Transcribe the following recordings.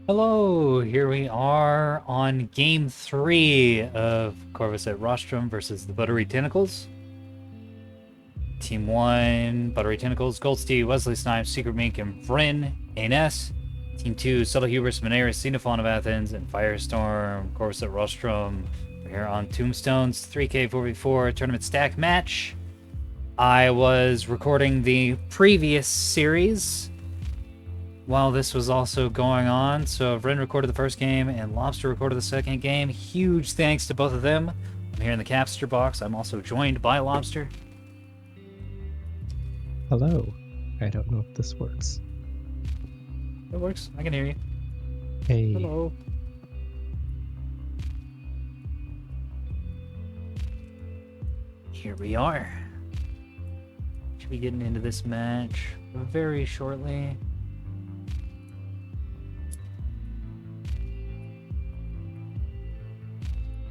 Hello, here we are on game 3 of Corvus at Rostrum versus the Buttery Tentacles. Team 1, Buttery Tentacles, Goldstein, Wesley Snipes, Secret Mink, and Vryn, ANS. Team 2, Subtle Hubris, Menaris, Xenophon of Athens, and Firestorm, Corvus at Rostrum. We're here on Tombstones, 3K 4v4 tournament stack match. I was recording the previous series while this was also going on. So Ren recorded the first game and Lobster recorded the second game. Huge thanks to both of them. I'm here in the Capster box. I'm also joined by Lobster. Hello. I don't know if this works. It works. I can hear you. Hey. Hello. Here we are. Should be getting into this match very shortly.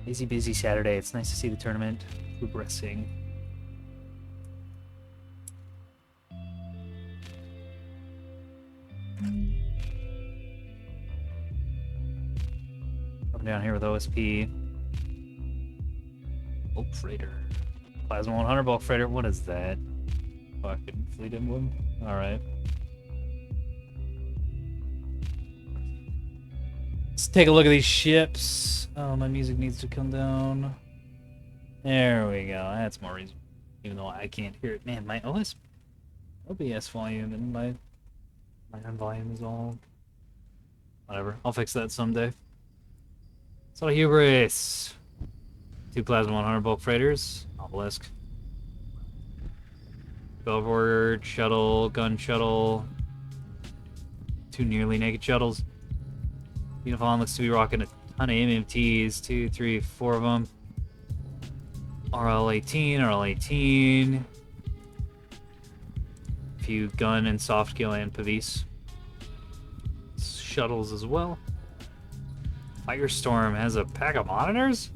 Busy Saturday. It's nice to see the tournament progressing. Coming down here with OSP. Bulk Freighter. Plasma 100 Bulk Freighter. What is that? Fucking Fleet Emblem? Alright. Let's take a look at these ships. Oh, my music needs to come down. There we go. That's more reason. Even though I can't hear it. Man, my OBS volume and my own volume is all... Whatever. I'll fix that someday. So Hubris. 2 Plasma 100 Bulk Freighters. Obelisk. Bellward, Shuttle, Gun Shuttle. 2 nearly naked shuttles. Xenophon looks to be rocking a ton of MMTs. 2, 3, 4 of them. RL-18, RL-18. A few gun and soft kill and Pavis. Shuttles as well. Firestorm has a pack of monitors?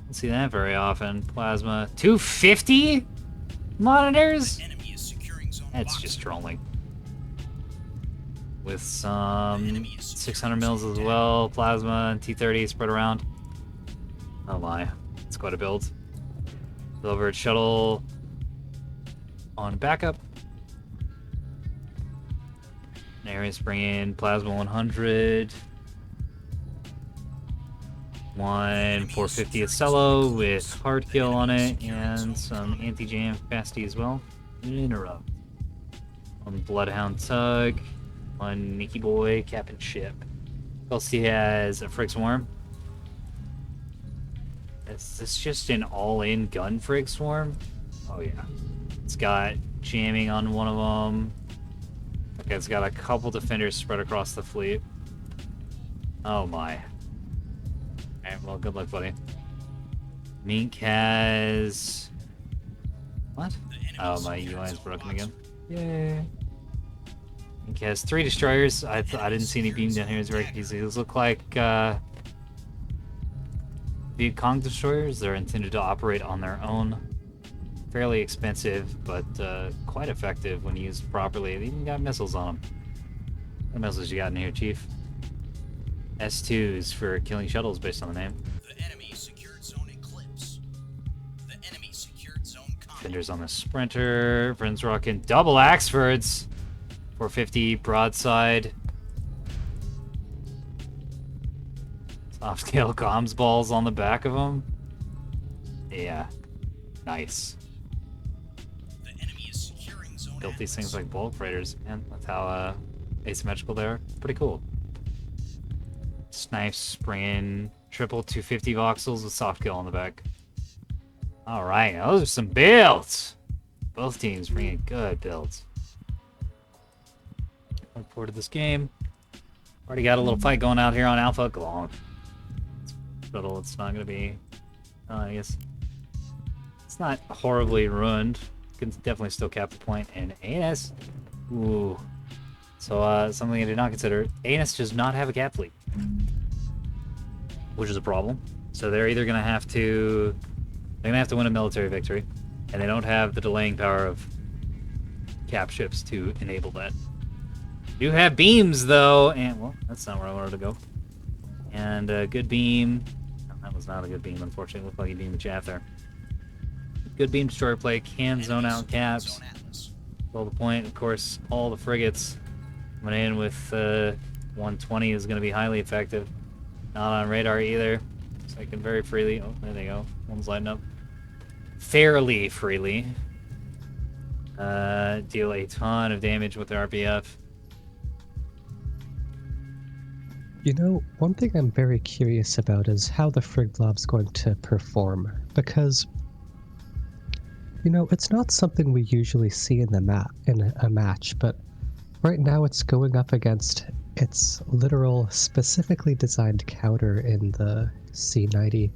Don't see that very often. Plasma. 250 monitors? That's just trolling. With some 600 mils as well. Plasma and T30 spread around. Oh my. It's quite a build. Delivered shuttle on backup. Areas bring in Plasma 100. 1 450 Acello with hard kill on it and some anti-jam capacity as well. Interrupt. On Bloodhound Tug. On Nikki Boy, Captain Ship. Kelsey has a Frigg Swarm. Is this just an all-in gun Frigg Swarm? Oh yeah. It's got jamming on one of them. Okay, it's got a couple defenders spread across the fleet. Oh my. Alright, well, good luck, buddy. Mink has... What? Oh, my UI is broken again. Yay. Mink has 3 destroyers. I didn't see any beam down here. It's very confusing. These look like Viet Cong destroyers. They're intended to operate on their own. Fairly expensive, but quite effective when used properly. They even got missiles on them. What missiles you got in here, Chief? S2s for killing shuttles based on the name. The enemy secured zone Eclipse. The enemy secured zone Comet. Fenders on the Sprinter. Vryn's rocking double Axfords. 450 broadside. Soft scale comms balls on the back of them. Yeah. Nice. The enemy is securing zone Built these Atlas. things like bulk freighters, man. That's how asymmetrical they are. Pretty cool. Snipes bringing triple 250 voxels with soft kill on the back. Alright, those are some builds. Both teams bringing good builds. Look forward to this game. Already got a little fight going out here on Alpha. Glonk. Shuttle, it's not going to be... I guess... It's not horribly ruined. Can definitely still cap the point. And ANS... Ooh. So, something I did not consider. ANS does not have a cap fleet. Which is a problem. So they're either going to have to... They're going to have to win a military victory. And they don't have the delaying power of cap ships to enable that. Do have beams though, and well, that's not where I wanted to go. And a good beam. No, that was not a good beam, unfortunately. It looked like a beam of chaff there. Good beam destroyer play, can zone out caps. Well, the point, of course, all the frigates coming in with 120 is going to be highly effective. Not on radar either, so I can very freely. Oh, there they go. One's lighting up fairly freely. Deal a ton of damage with their RPF. You know, one thing I'm very curious about is how the Frigblob's going to perform, because, you know, it's not something we usually see in a match, but right now it's going up against its literal, specifically designed counter in the C90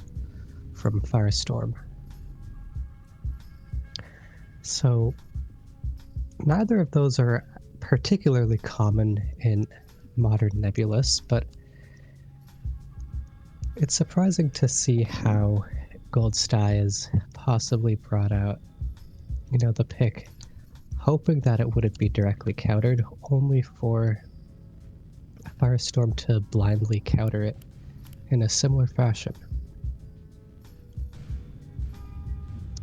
from Firestorm. So, neither of those are particularly common in modern Nebulous, but it's surprising to see how Goldsty has possibly brought out, you know, the pick, hoping that it wouldn't be directly countered, only for Firestorm to blindly counter it in a similar fashion.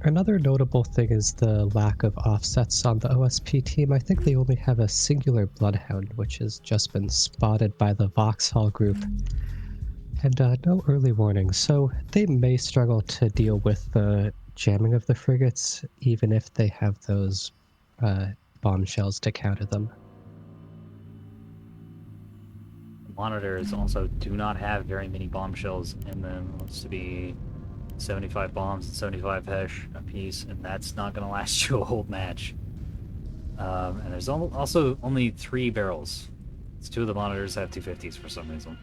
Another notable thing is the lack of offsets on the OSP team. I think they only have a singular Bloodhound, which has just been spotted by the Vauxhall group, and no early warning, so they may struggle to deal with the jamming of the frigates, even if they have those bombshells to counter them. Monitors also do not have very many bombshells in them. It looks to be 75 bombs and 75 hesh a piece, and that's not going to last you a whole match. And there's also only 3 barrels. It's 2 of the monitors have 250s for some reason,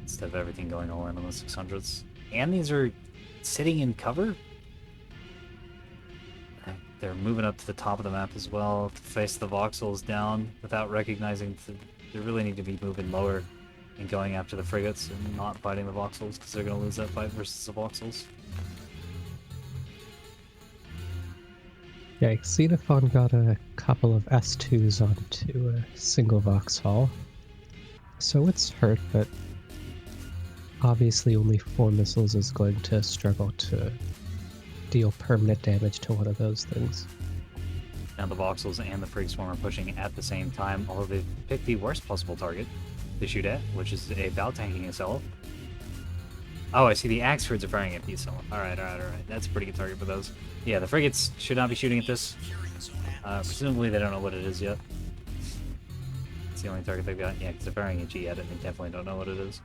instead of everything going all in on the 600s. And these are sitting in cover. They're moving up to the top of the map as well to face the voxels down without recognizing they really need to be moving lower and going after the frigates and not fighting the voxels, because they're going to lose that fight versus the voxels. Yeah, Xenophon got a couple of S2s onto a single Vauxhall, so it's hurt, but obviously only 4 missiles is going to struggle to deal permanent damage to one of those things. Now the voxels and the Frigg Swarm are pushing at the same time, although they've picked the worst possible target to shoot at, which is a bow tanking itself. Oh, I see the Axfords are firing at these. Alright. That's a pretty good target for those. Yeah, the frigates should not be shooting at this. Presumably they don't know what it is yet. It's the only target they've got. Yeah, because they're firing a G at it and they definitely don't know what it is.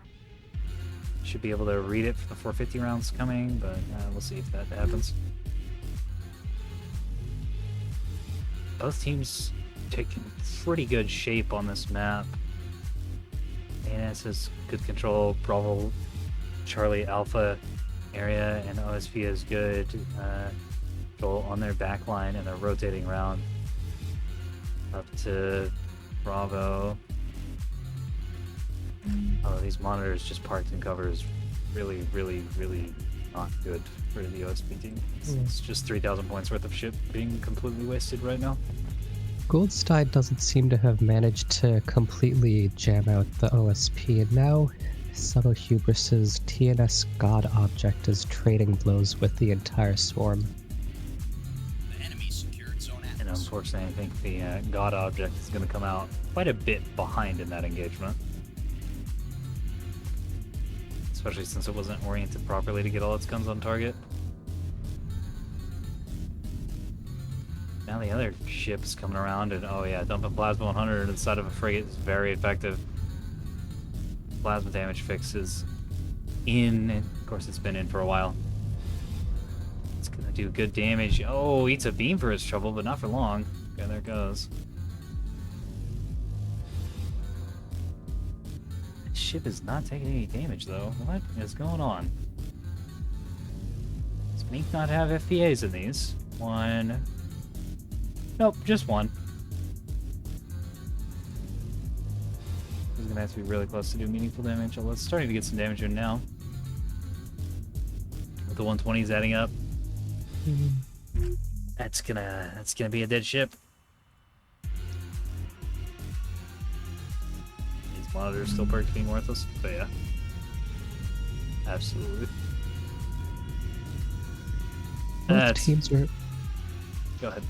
Should be able to read it for the 450 rounds coming, but we'll see if that happens. Both teams taking pretty good shape on this map. ANS has good control, Bravo, Charlie, Alpha area, and OSP is good control on their back line, and they're rotating around up to Bravo. Oh, these monitors just parked in cover is really not good for the OSP team. It's just 3,000 points worth of ship being completely wasted right now. Goldstein doesn't seem to have managed to completely jam out the OSP, and now Subtle Hubris's TNS God object is trading blows with the entire swarm. The enemy secured zone Atlas. And unfortunately, I think the God object is going to come out quite a bit behind in that engagement. Especially since it wasn't oriented properly to get all its guns on target. Now the other ship is coming around, and oh yeah, dumping Plasma 100 inside of a frigate is very effective. Plasma damage fix is in, and of course it's been in for a while. It's gonna do good damage. Oh, eats a beam for his trouble, but not for long. Okay, there it goes. This ship is not taking any damage though. What is going on? Does Mink not have FPAs in these? One. Nope, just one. He's gonna have to be really close to do meaningful damage, although it's starting to get some damage in now. With the 120s adding up. That's gonna be a dead ship. Monitor's still perked being worthless, but yeah. Absolutely. Both teams are Go ahead.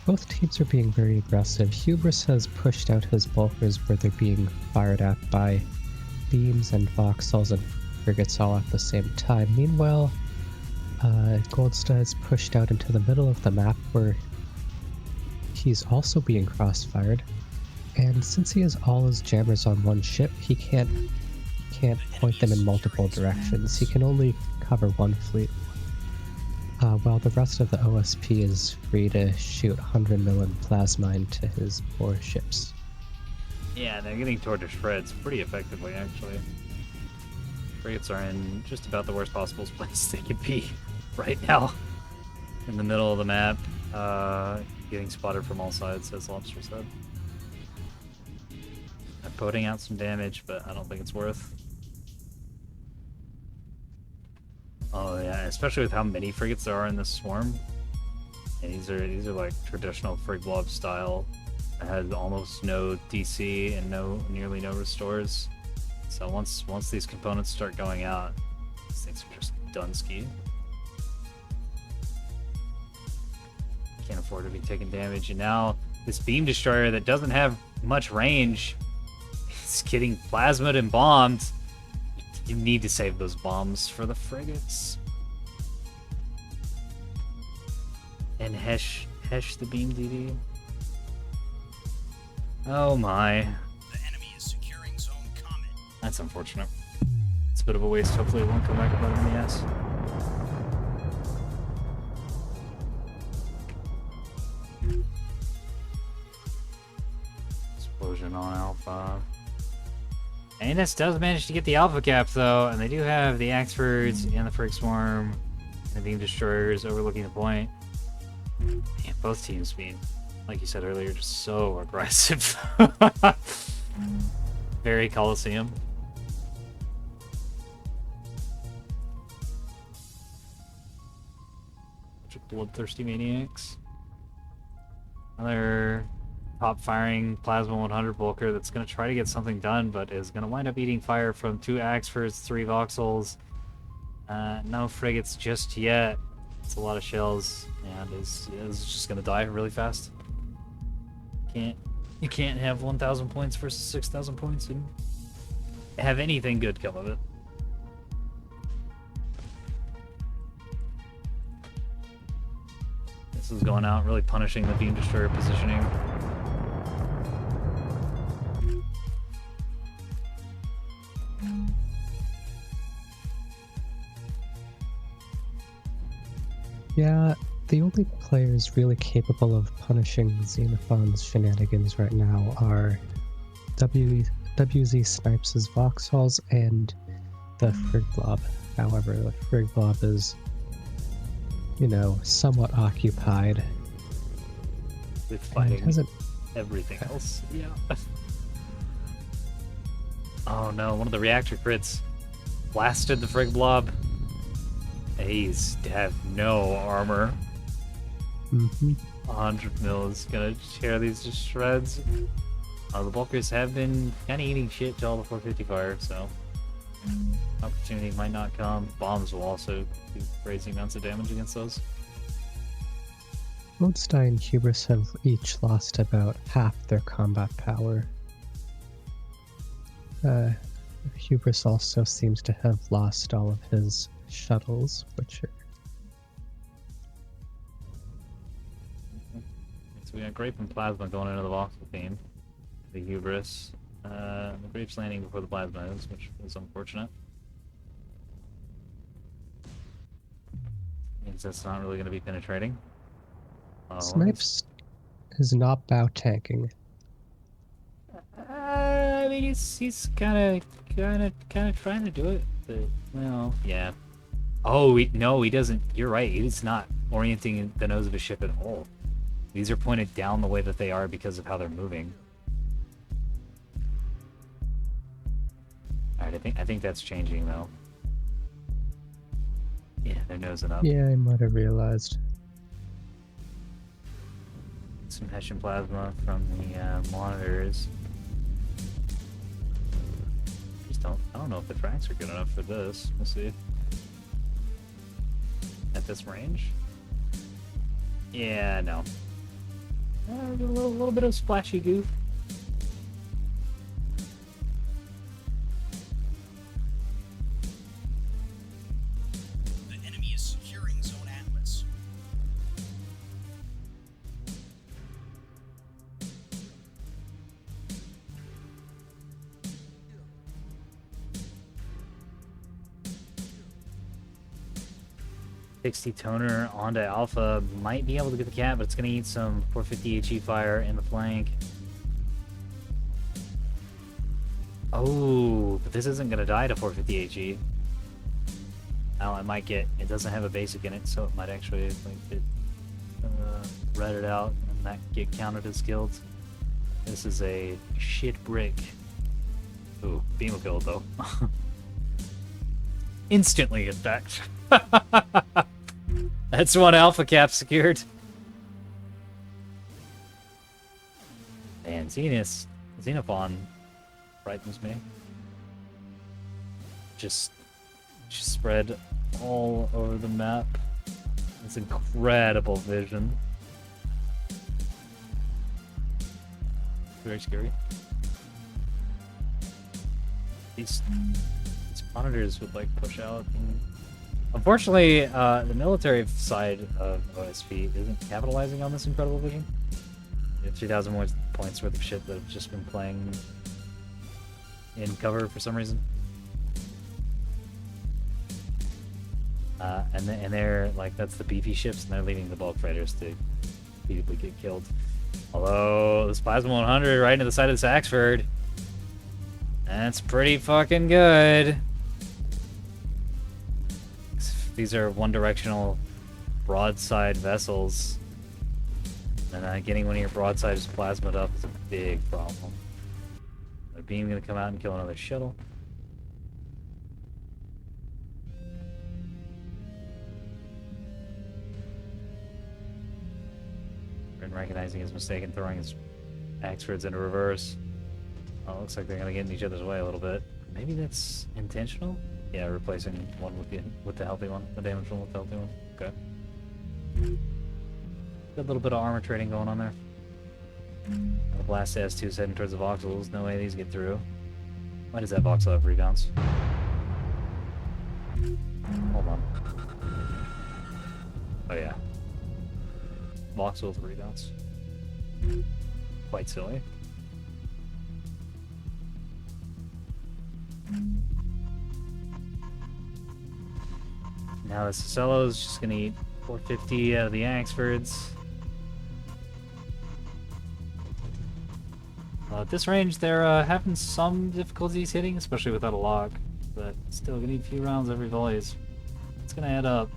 Both teams are being very aggressive. Hubris has pushed out his bulkers where they're being fired at by beams and voxels and frigates all at the same time. Meanwhile, Goldstar is pushed out into the middle of the map where he's also being crossfired. And since he has all his jammers on one ship, he can't point them in multiple directions. He can only cover one fleet. While the rest of the OSP is free to shoot 100 million plasma into his poor ships. Yeah, they're getting torn to shreds pretty effectively, actually. Frigates are in just about the worst possible place they could be right now. In the middle of the map, getting spotted from all sides, as Lobster said. They're putting out some damage, but I don't think it's worth. Oh yeah, especially with how many frigates there are in this swarm. And these are like traditional frig blob style. It has almost no DC and nearly no restores. So once these components start going out, these things are just done-ski. Can't afford to be taking damage, and now this beam destroyer that doesn't have much range is getting plasmaed and bombed. You need to save those bombs for the frigates. And Hesh the beam DD. Oh my. The enemy is securing Zone Comet. That's unfortunate. It's a bit of a waste. Hopefully it won't come back about in the ass. Explosion on Alpha. ANS does manage to get the Alpha cap though, and they do have the Axfords and the Frig Swarm and the Beam Destroyers overlooking the point. Man, both teams being, like you said earlier, just so aggressive. Very Coliseum. Bunch of bloodthirsty maniacs. Another top firing Plasma 100 Bulker that's going to try to get something done, but is going to wind up eating fire from 2 Axfords, 3 Voxels. No frigates just yet. It's a lot of shells, and is just going to die really fast. You can't have 1,000 points versus 6,000 points and have anything good come of it. This is going out, really punishing the Beam Destroyer positioning. Yeah, the only players really capable of punishing Xenophon's shenanigans right now are WZ Snipes' Voxels and the Frig Blob. However, the Frig Blob is, you know, somewhat occupied. With fighting hasn't... everything else. Yeah. Oh no, one of the reactor crits blasted the Frig Blob. He's have no armor. 100 mil is gonna tear these to shreds. The bulkers have been kind of eating shit to all the 450 fire, so opportunity might not come. Bombs will also do crazy amounts of damage against those. Lodestein and Hubris have each lost about half their combat power. Hubris also seems to have lost all of his shuttles, which are... So we got Grape and Plasma going into the Voxel team. The Hubris. The Grape's landing before the Plasma is, which is unfortunate. Means that's not really going to be penetrating. Snipes is not bow tanking. I mean, he's kind of trying to do it, but well, yeah. Oh, no, he doesn't. You're right. He's not orienting the nose of his ship at all. These are pointed down the way that they are because of how they're moving. All right, I think that's changing though. Yeah, they're nosing up. Yeah, I might have realized. Some Hessian plasma from the monitors. don't know if the tracks are good enough for this. We'll see. At this range? Yeah, no. A little bit of splashy goof. The enemy is securing Zone Atlas. '60 toner onto Alpha might be able to get the cat, but it's going to eat some 450 HE fire in the flank. Oh, but this isn't going to die to 450 HE. Now it might get, it doesn't have a basic in it, so it might actually like get redded out and that get counted as killed. This is a shit brick. Ooh, beam will kill it though. Instantly, in fact. That's one alpha cap secured. And Xenophon frightens me. Just spread all over the map. It's incredible vision. Very scary. These monitors would like push out. Unfortunately, the military side of OSP isn't capitalizing on this incredible vision. You have 3,000 more points worth of shit that have just been playing in cover for some reason. And they're like, that's the beefy ships, and they're leaving the bulk freighters to repeatedly get killed. Although this Plasma 100 right into the side of the Saxford. That's pretty fucking good. These are one-directional broadside vessels, and getting one of your broadsides plasmaed up is a big problem. A beam gonna come out and kill another shuttle. And recognizing his mistake and throwing his Axfords into reverse. Oh, looks like they're gonna get in each other's way a little bit. Maybe that's intentional? Yeah, replacing one with the healthy one, the damaged one with the healthy one. Okay. Got a little bit of armor trading going on there. The Blast S2's heading towards the voxels. No way these get through. Why does that voxel have rebounds? Hold on. Oh yeah. Voxel with rebounds. Quite silly. Now the Cicello is just gonna eat 450 out of the Axfords. At this range, they're having some difficulties hitting, especially without a lock. But still, gonna need a few rounds every volleys. It's gonna add up.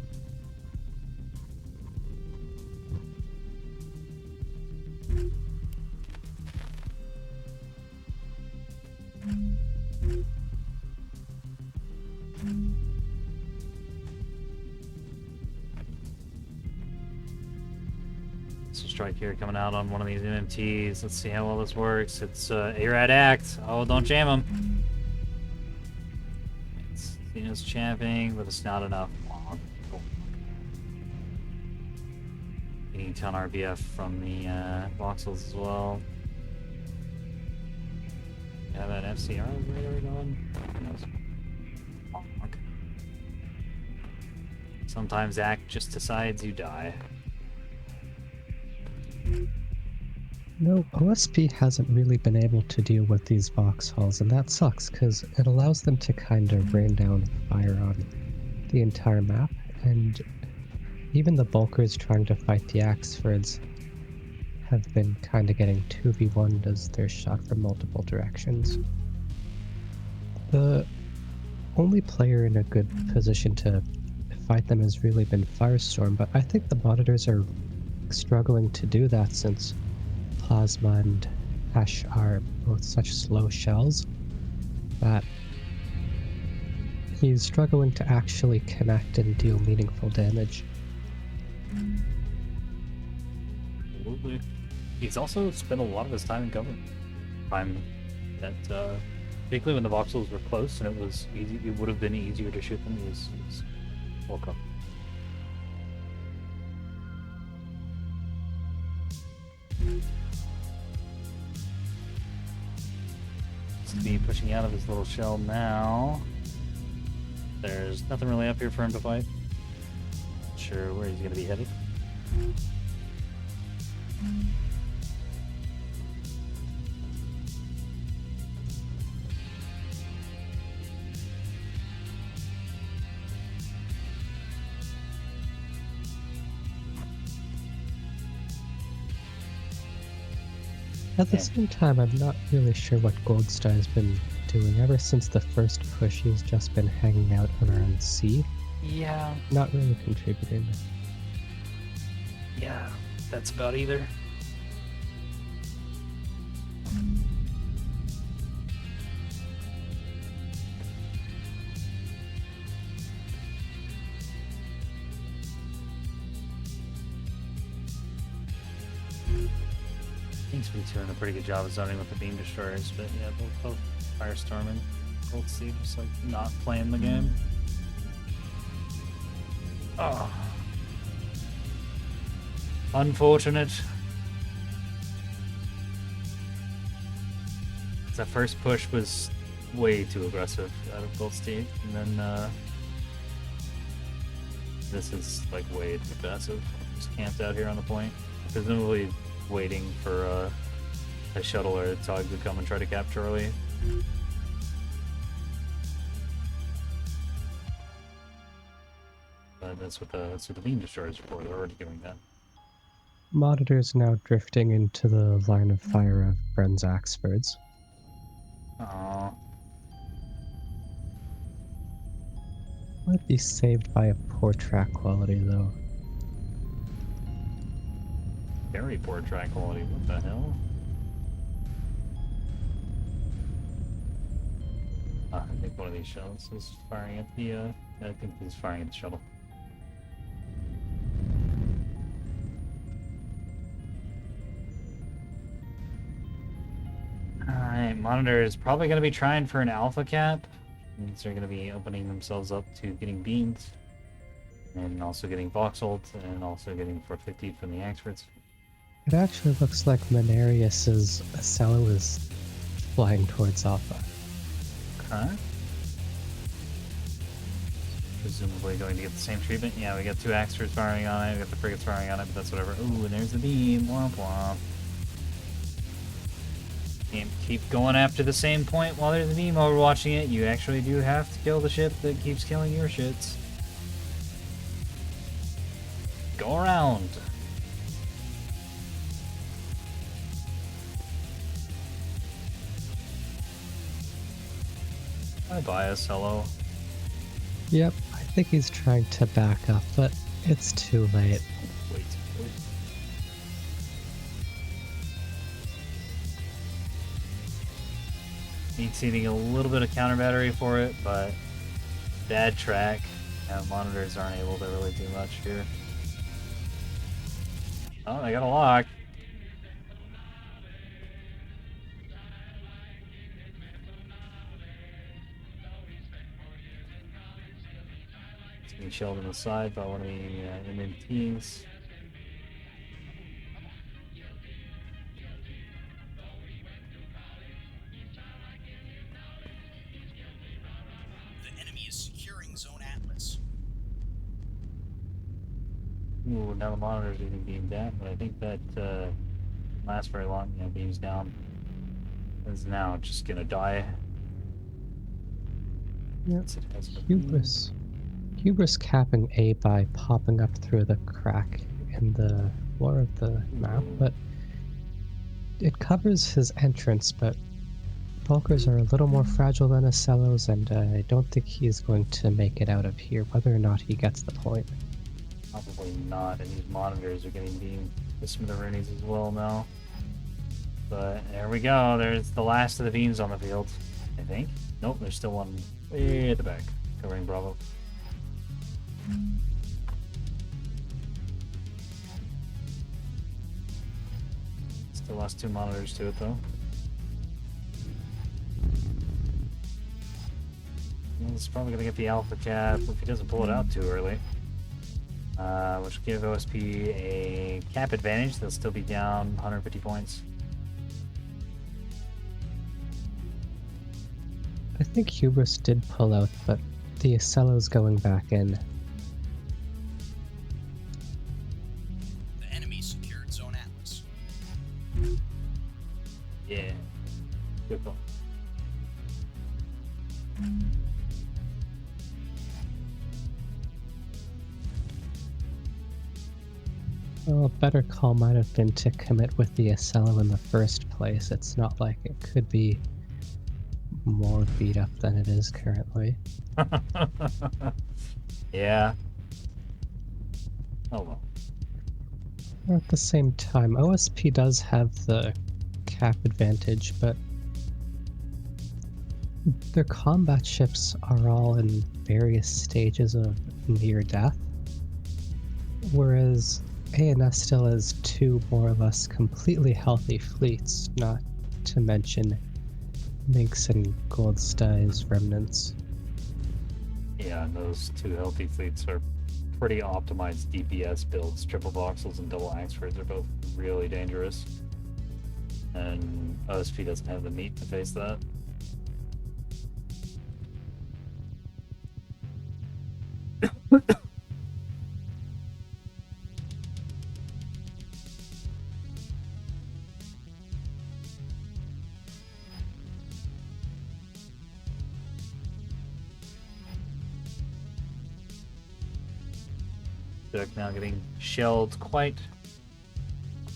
Strike here coming out on one of these MMTs. Let's see how well this works. It's ARAD Act. Oh, don't jam him. It's Xeno's champing, but it's not enough. Oh, cool. Getting a ton RBF from the voxels as well. Have that FCR radar going? Who knows? Bonk. Sometimes Act just decides you die. No, OSP hasn't really been able to deal with these Vauxhalls, and that sucks, because it allows them to kind of rain down fire on the entire map, and even the bulkers trying to fight the Axfords have been kind of getting 2v1'd as they're shot from multiple directions. The only player in a good position to fight them has really been Firestorm, but I think the monitors are struggling to do that since Plasma and Ash are both such slow shells that he's struggling to actually connect and deal meaningful damage. Absolutely. He's also spent a lot of his time in cover. Time that Particularly when the voxels were close and it was easy, it would have been easier to shoot them. It was well covered. Seems to be pushing out of his little shell now. There's nothing really up here for him to fight. Not sure where he's going to be headed. At the Yeah. same time, I'm not really sure what Goldstar's been doing. Ever since the first push, he's just been hanging out around C, Yeah. not really contributing. Yeah, that's about either. Seems to be doing a pretty good job of zoning with the beam destroyers, but yeah, both Firestorm and Cold Sea just like not playing the game. Oh. Unfortunate. That first push was way too aggressive out of Gold Steed, and then this is like way too passive. Just camped out here on the point, presumably waiting for a shuttle or a tug to come and try to cap Charlie. But that's what the beam destroyers are for. They're already doing that. Monitor's now drifting into the line of fire of Bren's Axfords. Aww. Might be saved by a poor track quality, though. Very poor track quality. What the hell? I think one of these shells is firing at the, I think he's firing at the shuttle. Alright, Monitor is probably going to be trying for an alpha cap. Means they're going to be opening themselves up to getting beamed. And also getting voxeled, and also getting 450 from the Axfords. It actually looks like Manarius's Acello is flying towards Alpha. Okay. Presumably going to get the same treatment. Yeah, we got two Axfords firing on it, we got the frigates firing on it, but that's whatever. Ooh, and there's the beam. Womp womp. Can't keep going after the same point while there's a beam overwatching it. You actually do have to kill the ship that keeps killing your shits. Go around. Hi, Bias. Hello. Yep, I think he's trying to back up, but it's too late. Wait. Needs needing a little bit of counter battery for it, but bad track. Monitors aren't able to really do much here. Oh, they got a lock. It's being shelled on the side by one of the MMTs. The enemy is securing Zone Atlas. Ooh, now the monitor's getting beamed at, but I think that won't last very long. You know, beams down. Is now just gonna die. Yep. It has no beam. Hubris. Hubris capping A by popping up through the crack in the floor of the map, but it covers his entrance, but Bulkers are a little more fragile than Acellos, and I don't think he's going to make it out of here, whether or not he gets the point. Probably not, and these monitors are getting beamed to smithereens as well now. But there we go, there's the last of the beams on the field, I think. Nope, there's still one way at the back, covering Bravo. Still lost two monitors to it though. He's probably gonna get the alpha cap if he doesn't pull it out too early. Which will give OSP a cap advantage. They'll still be down 150 points. I think Hubris did pull out, but the Acello's going back in. The enemy secured Zone Atlas. Yeah. Good call. Well, a better call might have been to commit with the Acello in the first place. It's not like it could be more beat up than it is currently. Yeah. Oh well. At the same time, OSP does have the cap advantage, but their combat ships are all in various stages of near death, whereas ANS still has two more or less completely healthy fleets, not to mention Minx and Goldstein's remnants. Yeah, and those two healthy fleets are pretty optimized DPS builds. Triple voxels and double axefords are both really dangerous. And OSP doesn't have the meat to face that. Dirk now getting shelled quite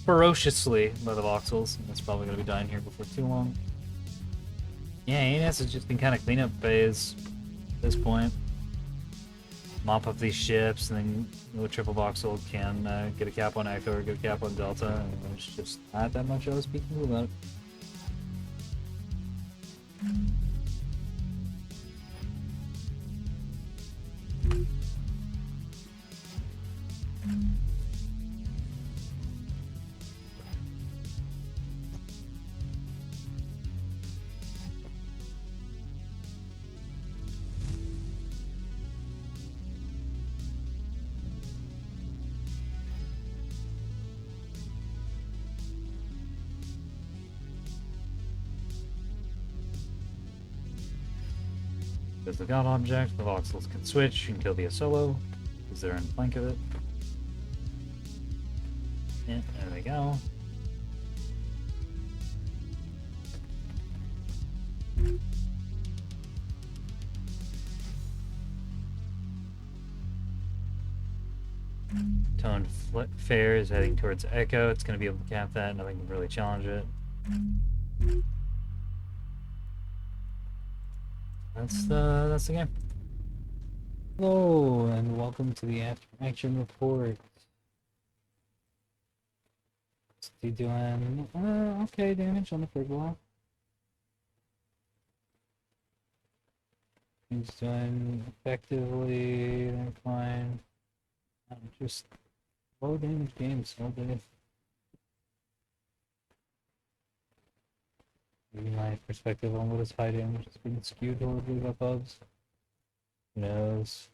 ferociously by the voxels, and it's probably going to be dying here before too long. Yeah, ANS has just been kind of cleanup phase at this point. Mop up these ships, and then the triple voxel can get a cap on Echo or get a cap on Delta, and there's just not that much else we can do about it. There's the god object, the voxels can switch and kill the solo, because they're in flank of it. Yeah, there they go. Toned Fair is heading towards Echo. It's going to be able to cap that. Nothing can really challenge it. That's the game. Hello, and welcome to the After Action Report. What's he doing? Okay damage on the first block. He's doing effectively, they're fine. Just low damage games all day. Maybe my perspective on what is high damage has been skewed horribly by pubs. Who knows?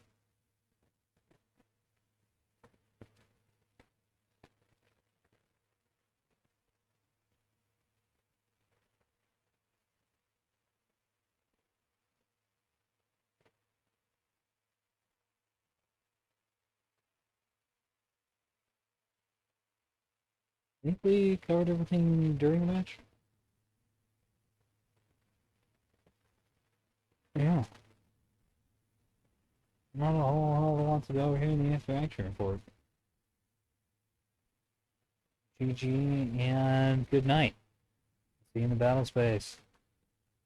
I think we covered everything during the match. Yeah. Not a whole hell of a lot to go over here in the After Action Report. GG and good night. See you in the battle space.